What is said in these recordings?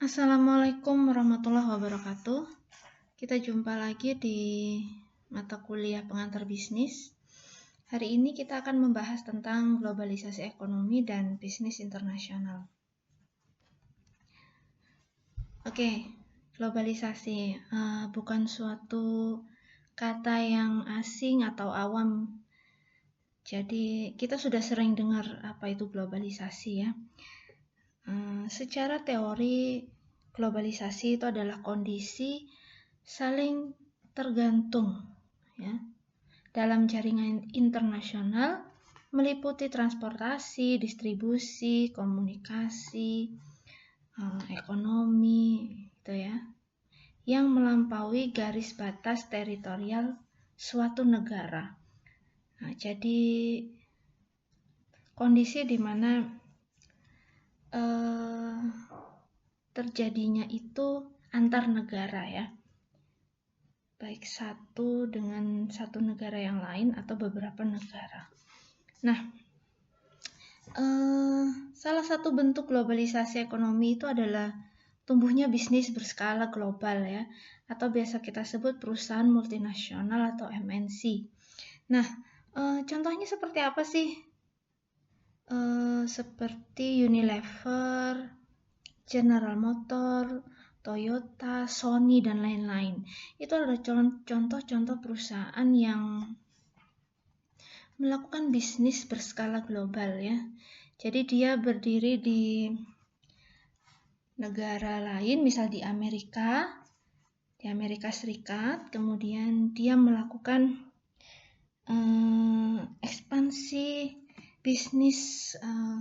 Assalamualaikum warahmatullahi wabarakatuh. Kita jumpa lagi di mata kuliah pengantar bisnis. Hari ini kita akan membahas tentang globalisasi ekonomi dan bisnis internasional. Oke, globalisasi bukan suatu kata yang asing atau awam. Jadi kita sudah sering dengar apa itu globalisasi ya. Secara teori, globalisasi itu adalah kondisi saling tergantung ya, dalam jaringan internasional meliputi transportasi, distribusi, komunikasi, ekonomi gitu ya, yang melampaui garis batas teritorial suatu negara. Nah, jadi kondisi di mana terjadinya itu antar negara ya, baik satu dengan satu negara yang lain atau beberapa negara. Nah, salah satu bentuk globalisasi ekonomi itu adalah tumbuhnya bisnis berskala global ya, atau biasa kita sebut perusahaan multinasional atau MNC. Nah, contohnya seperti apa sih? Seperti Unilever, General Motors, Toyota, Sony, dan lain-lain. Itu adalah contoh-contoh perusahaan yang melakukan bisnis berskala global ya. Jadi dia berdiri di negara lain, misal di Amerika Serikat, kemudian dia melakukan ekspansi bisnis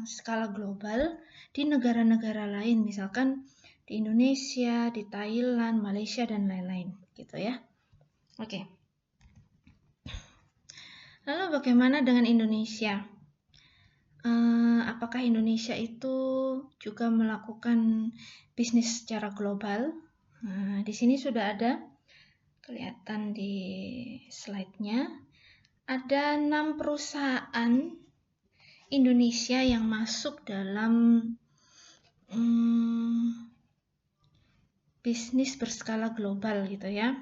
skala global di negara-negara lain, misalkan di Indonesia, di Thailand, Malaysia, dan lain-lain gitu ya. Oke. Lalu bagaimana dengan Indonesia? Apakah Indonesia itu juga melakukan bisnis secara global? Nah, di sini sudah ada, kelihatan di slide-nya, ada 6 perusahaan Indonesia yang masuk dalam bisnis berskala global gitu ya.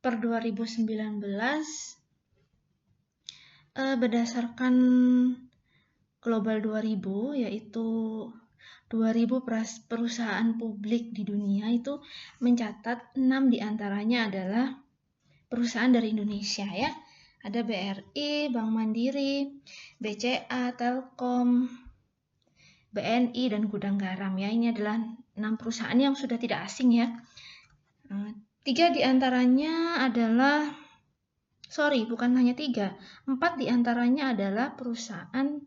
Per 2019 berdasarkan Global 2000, yaitu 2000 perusahaan publik di dunia, itu mencatat 6 diantaranya adalah perusahaan dari Indonesia ya. Ada BRI, Bank Mandiri, BCA, Telkom, BNI, dan Gudang Garam ya. Ini adalah 6 perusahaan yang sudah tidak asing ya. 3 diantaranya adalah, bukan hanya 3, 4 diantaranya adalah perusahaan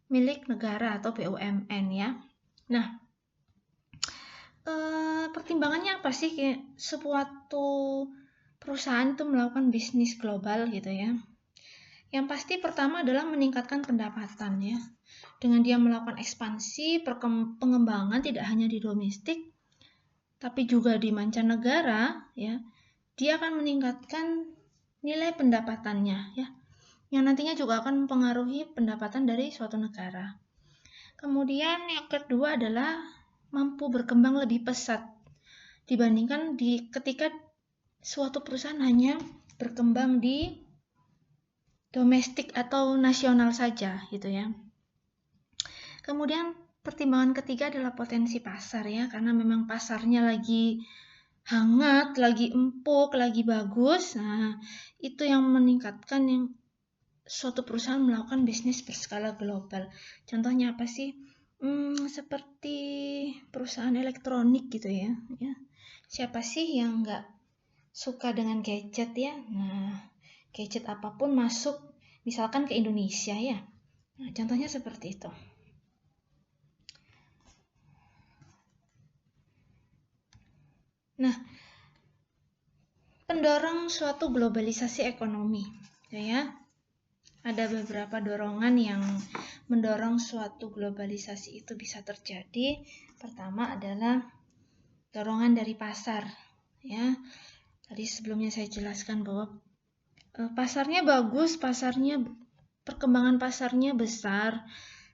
milik negara atau BUMN ya. Nah, pertimbangannya apa sih suatu perusahaan itu melakukan bisnis global gitu ya? Yang pasti pertama adalah meningkatkan pendapatan ya. Dengan dia melakukan ekspansi, pengembangan tidak hanya di domestik, tapi juga di mancanegara ya, dia akan meningkatkan nilai pendapatannya ya, yang nantinya juga akan mempengaruhi pendapatan dari suatu negara. Kemudian yang kedua adalah mampu berkembang lebih pesat dibandingkan ketika suatu perusahaan hanya berkembang di domestik atau nasional saja gitu ya. Kemudian pertimbangan ketiga adalah potensi pasar ya, karena memang pasarnya lagi hangat, lagi empuk, lagi bagus. Nah, itu yang meningkatkan yang suatu perusahaan melakukan bisnis berskala global. Contohnya apa sih? Seperti perusahaan elektronik gitu ya. Siapa sih yang nggak suka dengan gadget ya? Nah, gadget apapun masuk misalkan ke Indonesia ya. Nah, contohnya seperti itu. Nah, pendorong suatu globalisasi ekonomi ya. Ada beberapa dorongan yang mendorong suatu globalisasi itu bisa terjadi. Pertama adalah dorongan dari pasar ya. Tadi sebelumnya saya jelaskan bahwa pasarnya bagus, perkembangan pasarnya besar,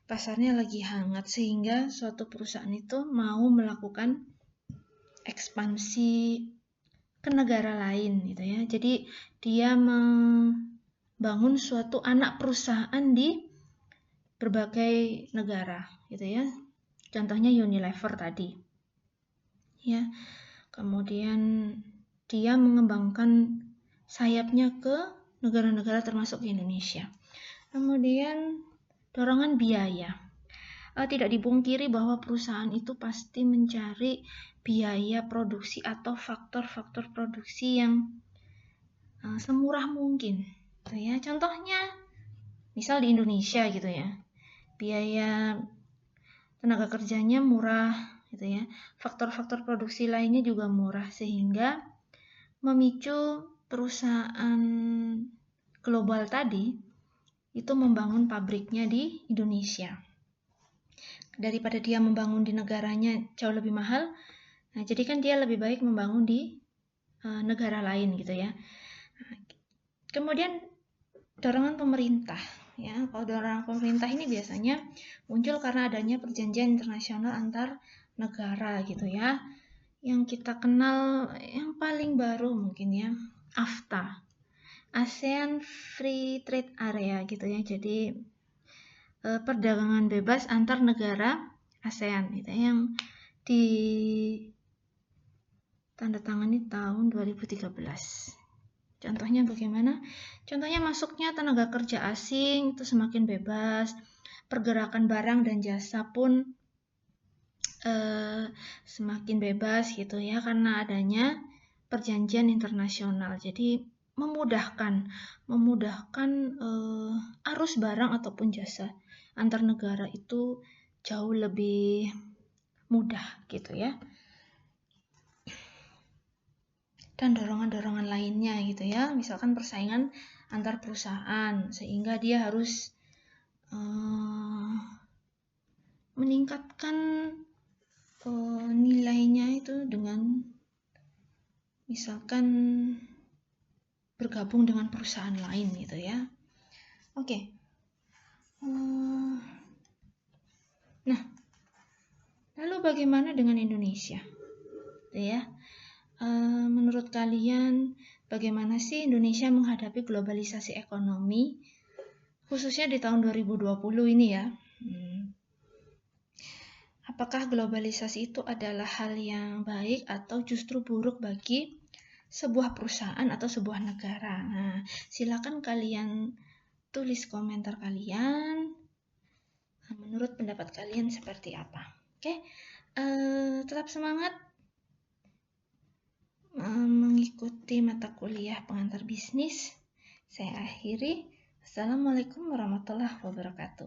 pasarnya lagi hangat, sehingga suatu perusahaan itu mau melakukan ekspansi ke negara lain gitu ya. Jadi dia membangun suatu anak perusahaan di berbagai negara gitu ya. Contohnya Unilever tadi. Ya. Kemudian dia mengembangkan sayapnya ke negara-negara termasuk Indonesia. Kemudian dorongan biaya. Tidak dipungkiri bahwa perusahaan itu pasti mencari biaya produksi atau faktor-faktor produksi yang semurah mungkin. Gitu ya. Contohnya, misal di Indonesia gitu ya, biaya tenaga kerjanya murah gitu ya. Faktor-faktor produksi lainnya juga murah sehingga memicu perusahaan global tadi itu membangun pabriknya di Indonesia. Daripada dia membangun di negaranya jauh lebih mahal, nah jadi kan dia lebih baik membangun di negara lain gitu ya. Kemudian dorongan pemerintah. Ya, kalau dorongan pemerintah ini biasanya muncul karena adanya perjanjian internasional antar negara gitu ya. Yang kita kenal yang paling baru mungkin ya, AFTA. ASEAN Free Trade Area gitu ya. Jadi perdagangan bebas antar negara ASEAN gitu ya, yang ditandatangani tahun 2013. Contohnya bagaimana? Contohnya masuknya tenaga kerja asing itu semakin bebas, pergerakan barang dan jasa pun semakin bebas gitu ya, karena adanya perjanjian internasional. Jadi memudahkan arus barang ataupun jasa antar negara itu jauh lebih mudah gitu ya. Dan dorongan-dorongan lainnya gitu ya, misalkan persaingan antar perusahaan sehingga dia harus meningkatkan nilainya itu dengan misalkan bergabung dengan perusahaan lain gitu ya. Oke. Nah, lalu bagaimana dengan Indonesia? Ya. Menurut kalian bagaimana sih Indonesia menghadapi globalisasi ekonomi khususnya di tahun 2020 ini ya? Apakah globalisasi itu adalah hal yang baik atau justru buruk bagi sebuah perusahaan atau sebuah negara? Nah, silakan kalian tulis komentar kalian. Menurut pendapat kalian seperti apa? Oke, tetap semangat mengikuti mata kuliah pengantar bisnis. Saya akhiri. Assalamualaikum warahmatullahi wabarakatuh.